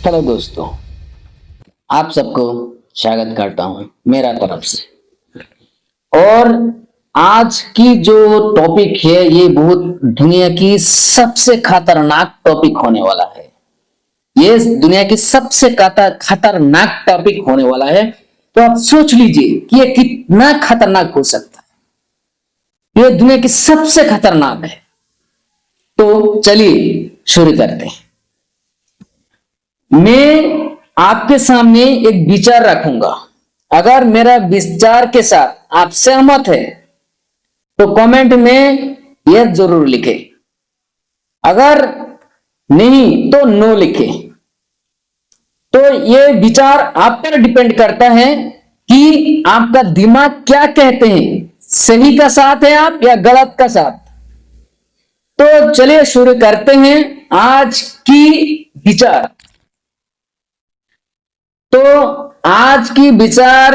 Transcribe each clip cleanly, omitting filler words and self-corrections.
Hello दोस्तों, आप सबको स्वागत करता हूं मेरा तरफ से। और आज की जो टॉपिक है ये बहुत दुनिया की सबसे खतरनाक टॉपिक होने वाला है। ये दुनिया की सबसे खतरनाक टॉपिक होने वाला है। तो आप सोच लीजिए कि ये कितना खतरनाक हो सकता है। ये दुनिया की सबसे खतरनाक है। तो चलिए शुरू करते हैं। मैं आपके सामने एक विचार रखूंगा। अगर मेरा विचार के साथ आप सहमत है तो कमेंट में यस जरूर लिखें। अगर नहीं तो नो लिखें। तो ये विचार आप पर डिपेंड करता है कि आपका दिमाग क्या कहते हैं, सही का साथ है आप या गलत का साथ। तो चलिए शुरू करते हैं आज की विचार। तो आज की विचार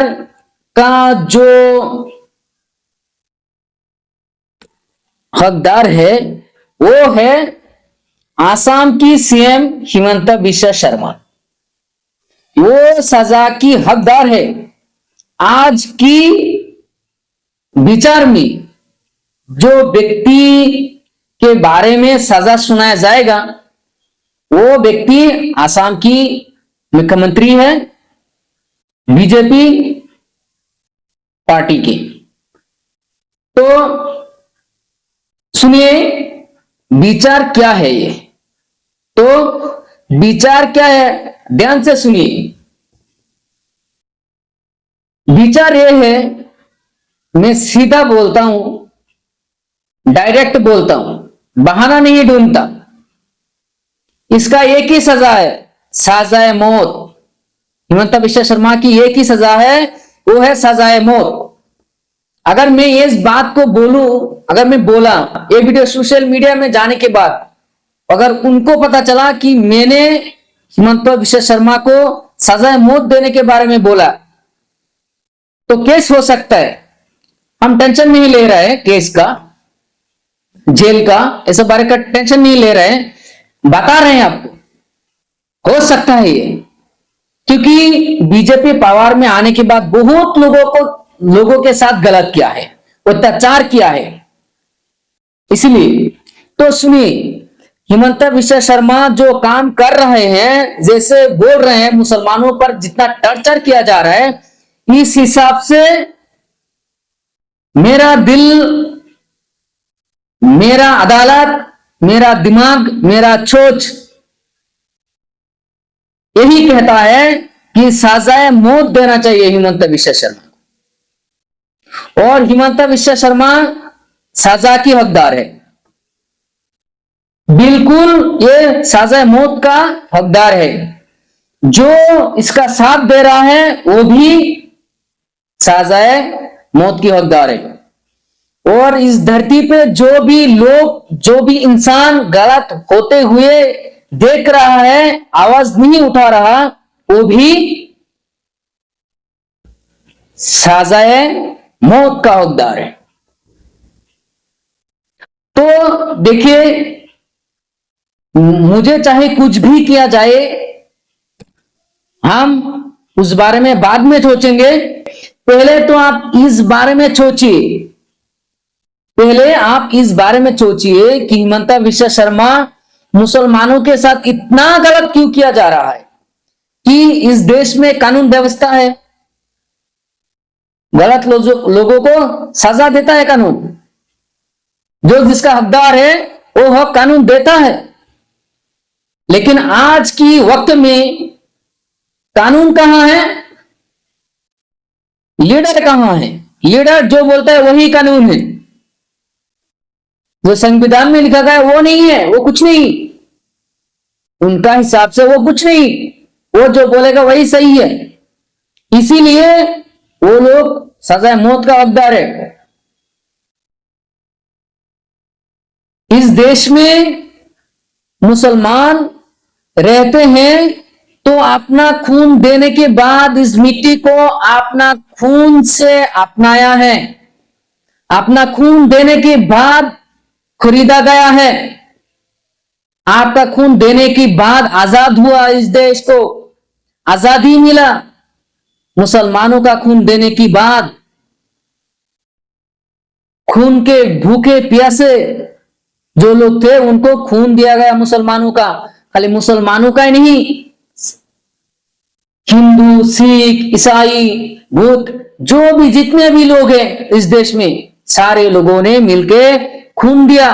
का जो हकदार है वो है आसाम की सीएम हिमंता बिस्वा शर्मा। वो सजा की हकदार है। आज की विचार में जो व्यक्ति के बारे में सजा सुनाया जाएगा वो व्यक्ति आसाम की मुख्यमंत्री है बीजेपी पार्टी की। तो सुनिए विचार क्या है ये। तो विचार क्या है, ध्यान से सुनिए। विचार ये है, मैं सीधा बोलता हूं, डायरेक्ट बोलता हूं, बहाना नहीं ढूंढता। इसका एक ही सजा है, सजाए मौत। हिमंता बिस्वा शर्मा की एक ही सजा है, वो है सजाए मौत। अगर मैं इस बात को बोलूं, अगर मैं बोला ये वीडियो सोशल मीडिया में जाने के बाद अगर उनको पता चला कि मैंने हिमंता बिस्वा शर्मा को सजाए मौत देने के बारे में बोला तो केस हो सकता है। हम टेंशन नहीं ले रहे हैं केस का, जेल का, ऐसे बारे का टेंशन नहीं ले रहे हैं, बता रहे हैं आपको हो सकता है ये। क्योंकि बीजेपी पावर में आने के बाद बहुत लोगों के साथ गलत किया है, अत्याचार किया है। इसलिए तो सुनिए, हिमंता बिस्वा शर्मा जो काम कर रहे हैं, जैसे बोल रहे हैं मुसलमानों पर जितना टॉर्चर किया जा रहा है, इस हिसाब से मेरा दिल, मेरा अदालत, मेरा दिमाग, मेरा सोच यही कहता है कि सजाए मौत देना चाहिए हिमंता बिस्वा शर्मा। और हिमंता बिस्वा शर्मा सजा की हकदार है, बिल्कुल ये सजाए मौत का हकदार है। जो इसका साथ दे रहा है वो भी सजाए मौत की हकदार है। और इस धरती पे जो भी लोग, जो भी इंसान गलत होते हुए देख रहा है, आवाज नहीं उठा रहा, वो भी सजाए मौत का हकदार है। तो देखिए, मुझे चाहे कुछ भी किया जाए, हम उस बारे में बाद में सोचेंगे। पहले तो आप इस बारे में सोचिए, पहले आप इस बारे में सोचिए कि हिमंता बिस्वा शर्मा मुसलमानों के साथ इतना गलत क्यों किया जा रहा है। कि इस देश में कानून व्यवस्था है, गलत लोगों को सजा देता है कानून। जो जिसका हकदार है वो हक कानून देता है। लेकिन आज की वक्त में कानून कहां है, लीडर कहां है। लीडर जो बोलता है वही कानून है। जो संविधान में लिखा गया वो नहीं है, वो कुछ नहीं। उनका हिसाब से वो कुछ नहीं, वो जो बोलेगा वही सही है। इसीलिए वो लोग सजा मौत का हकदार है। इस देश में मुसलमान रहते हैं तो अपना खून देने के बाद इस मिट्टी को अपना खून से अपनाया है, अपना खून देने के बाद खरीदा गया है। आपका खून देने के बाद आजाद हुआ, इस देश को आजादी मिला। मुसलमानों का खून देने के बाद खून के भूखे प्यासे जो लोग थे उनको खून दिया गया मुसलमानों का। खाली मुसलमानों का ही नहीं, हिंदू, सिख, ईसाई, बुद्ध, जो भी जितने भी लोग हैं इस देश में, सारे लोगों ने मिलके खून दिया,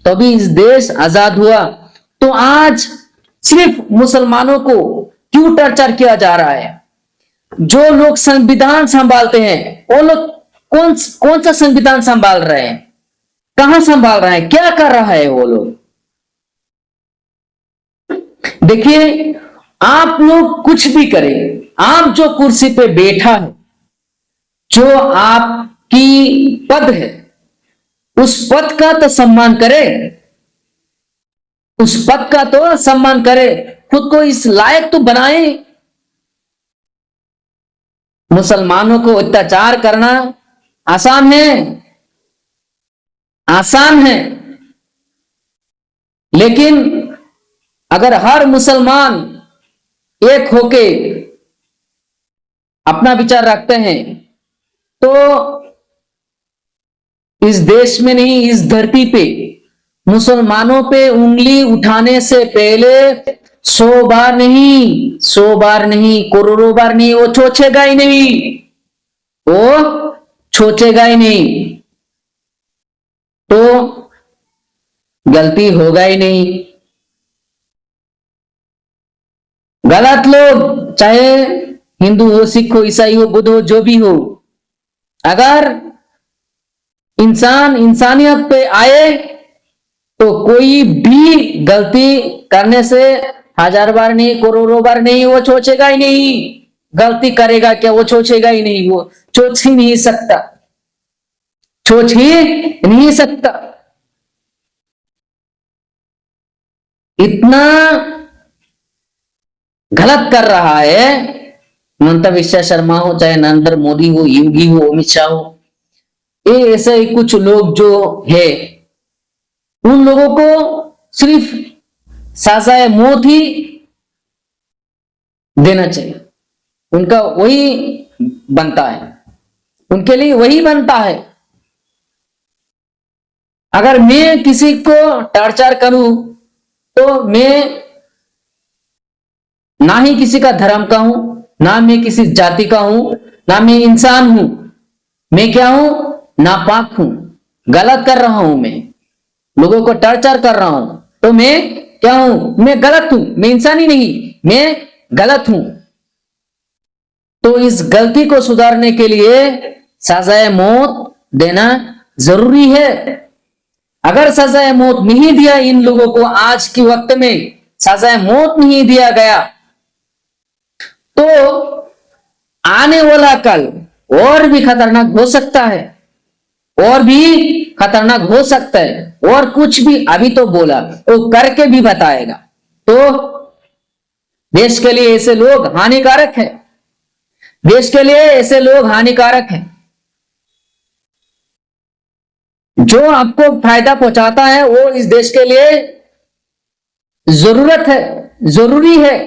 तभी इस देश आजाद हुआ। तो आज सिर्फ मुसलमानों को क्यों टॉर्चर किया जा रहा है? जो लोग संविधान संभालते हैं वो लोग कौन कौन सा संविधान संभाल रहे हैं? कहां संभाल रहे हैं? क्या कर रहा है वो लोग? देखिए, आप लोग कुछ भी करें, आप जो कुर्सी पे बैठा है, जो आपकी पद है, उस पद का तो सम्मान करे, उस पद का तो सम्मान करे, खुद को इस लायक तो बनाए। मुसलमानों को अत्याचार करना आसान है, आसान है, लेकिन अगर हर मुसलमान एक होके अपना विचार रखते हैं तो इस देश में नहीं, इस धरती पे मुसलमानों पे उंगली उठाने से पहले 100 बार नहीं, 100 बार नहीं, करोड़ों बार नहीं, वो सोचेगा ही नहीं, वो सोचेगा ही नहीं, तो गलती होगा ही नहीं। गलत लोग, चाहे हिंदू हो, सिख हो, ईसाई हो, बुद्ध हो, जो भी हो, अगर इंसान इंसानियत पे आए तो कोई भी गलती करने से 1000 बार नहीं, करोड़ों बार नहीं, वो सोचेगा ही नहीं। गलती करेगा क्या? वो सोचेगा ही नहीं, वो सोच ही नहीं सकता, सोच ही नहीं सकता। इतना गलत कर रहा है ममता विश्व शर्मा हो, चाहे नरेंद्र मोदी हो, योगी हो, अमित शाह हो, ये ऐसे ही कुछ लोग जो है, उन लोगों को सिर्फ सजाए मौत ही देना चाहिए। उनका वही बनता है, उनके लिए वही बनता है। अगर मैं किसी को टॉर्चर करूं तो मैं ना ही किसी का धर्म का हूं, ना मैं किसी जाति का हूं, ना मैं इंसान हूं। मैं क्या हूं? नापाक हूं, गलत कर रहा हूं, मैं लोगों को टॉर्चर कर रहा हूं, तो मैं क्या हूं? मैं गलत हूं, मैं इंसान ही नहीं, मैं गलत हूं। तो इस गलती को सुधारने के लिए सजाए मौत देना जरूरी है। अगर सजाए मौत नहीं दिया इन लोगों को, आज के वक्त में सजाए मौत नहीं दिया गया, तो आने वाला कल और भी खतरनाक हो सकता है, और भी खतरनाक हो सकता है। और कुछ भी अभी तो बोला, वो करके भी बताएगा, तो देश के लिए ऐसे लोग हानिकारक है, देश के लिए ऐसे लोग हानिकारक है। जो आपको फायदा पहुंचाता है वो इस देश के लिए जरूरत है, जरूरी है।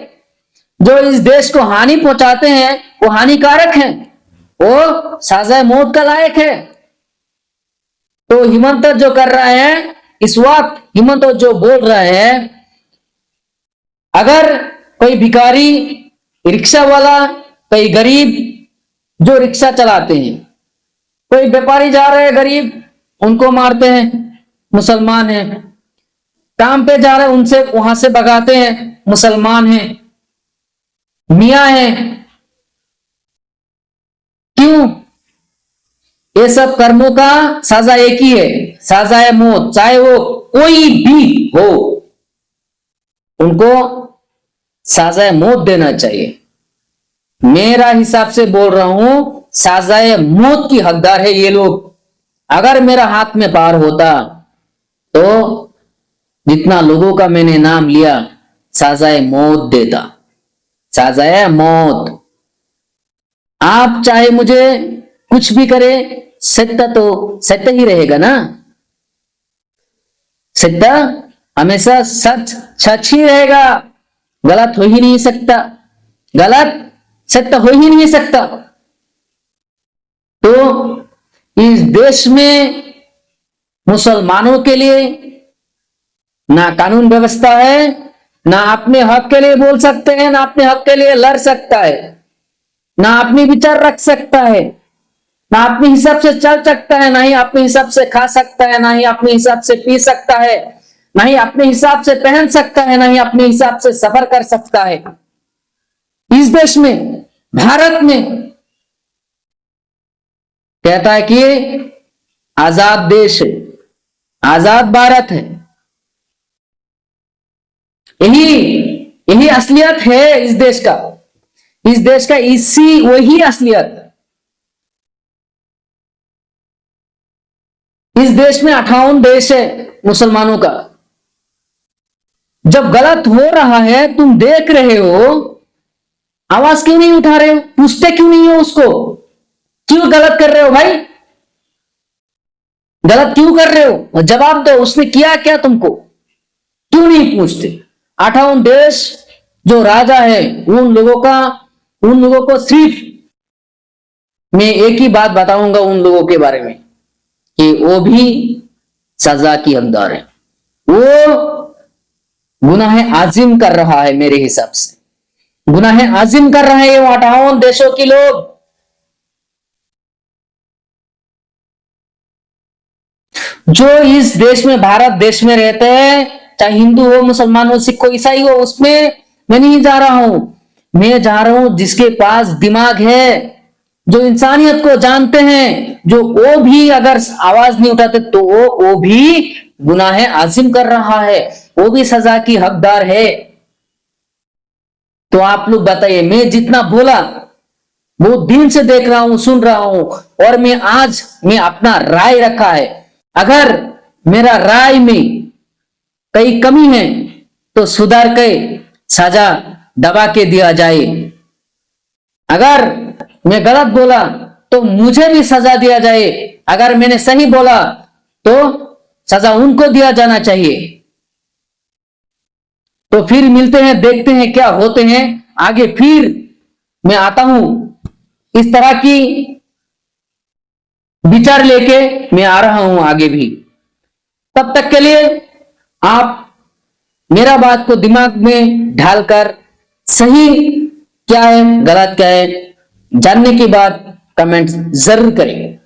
जो इस देश को हानि पहुंचाते हैं वो हानिकारक हैं, वो सजा मौत का लायक है। तो हिमंत जो कर रहा है इस वक्त, हिमंत जो बोल रहा है, अगर कोई भिखारी, रिक्शा वाला, कोई गरीब जो रिक्शा चलाते हैं, कोई व्यापारी जा रहे हैं गरीब, उनको मारते हैं, मुसलमान हैं, काम पे जा रहे हैं उनसे वहां से भगाते हैं, मुसलमान हैं, मियां हैं। क्यों? ये सब कर्मों का सजा एक ही है, सजाए मौत, चाहे वो कोई भी हो, उनको सजाए मौत देना चाहिए। मेरा हिसाब से बोल रहा हूं, सजाए मौत की हकदार है ये लोग। अगर मेरा हाथ में पार होता तो जितना लोगों का मैंने नाम लिया, सजाए मौत देता, सजाए मौत। आप चाहे मुझे कुछ भी करे, सत्य तो सत्य ही रहेगा ना, सत्य हमेशा सच सच ही रहेगा, गलत हो ही नहीं सकता, गलत सत्य हो ही नहीं सकता। तो इस देश में मुसलमानों के लिए ना कानून व्यवस्था है, ना अपने हक के लिए बोल सकते हैं, ना अपने हक के लिए लड़ सकता है, ना अपने विचार रख सकता है, ना अपने हिसाब से चल सकता है, ना ही अपने हिसाब से खा सकता है, ना ही अपने हिसाब से पी सकता है, ना ही अपने हिसाब से पहन सकता है, ना ही अपने हिसाब से सफर कर सकता है। इस देश में, भारत में कहता है कि आजाद देश है, आजाद भारत है। यही यही असलियत है इस देश का, इस देश का इसी वही असलियत। इस देश में 58 देश है मुसलमानों का। जब गलत हो रहा है, तुम देख रहे हो, आवाज क्यों नहीं उठा रहे हो? पूछते क्यों नहीं हो उसको? क्यों गलत कर रहे हो भाई? गलत क्यों कर रहे हो? जवाब दो, उसने किया क्या तुमको? क्यों नहीं पूछते? 58 देश जो राजा है, उन लोगों को सिर्फ मैं एक ही बात बताऊंगा उन लोगों के बारे में कि वो भी सजा की हकदार है। वो गुनाह आजिम कर रहा है, मेरे हिसाब से गुनाह आजिम कर रहे हैं वो 58 देशों के लोग। जो इस देश में, भारत देश में रहते हैं, चाहे हिंदू हो, मुसलमान हो, सिख हो, ईसाई हो, उसमें मैं नहीं जा रहा हूं। मैं जा रहा हूं जिसके पास दिमाग है, जो इंसानियत को जानते हैं, जो वो भी अगर आवाज नहीं उठाते तो वो भी गुनाह आजिम कर रहा है, वो भी सजा की हकदार है। तो आप लोग बताइए, मैं जितना बोला वो दिन से देख रहा हूं, सुन रहा हूं, और मैं अपना राय रखा है। अगर मेरा राय में कई कमी है तो सुधार के सजा दबा के दिया जाए। अगर मैं गलत बोला तो मुझे भी सजा दिया जाए। अगर मैंने सही बोला तो सजा उनको दिया जाना चाहिए। तो फिर मिलते हैं, देखते हैं क्या होते हैं आगे। फिर मैं आता हूं, इस तरह की विचार लेके मैं आ रहा हूं आगे भी। तब तक के लिए आप मेरा बात को दिमाग में ढालकर सही क्या है, गलत क्या है, जानने के बाद कमेंट जरूर करें।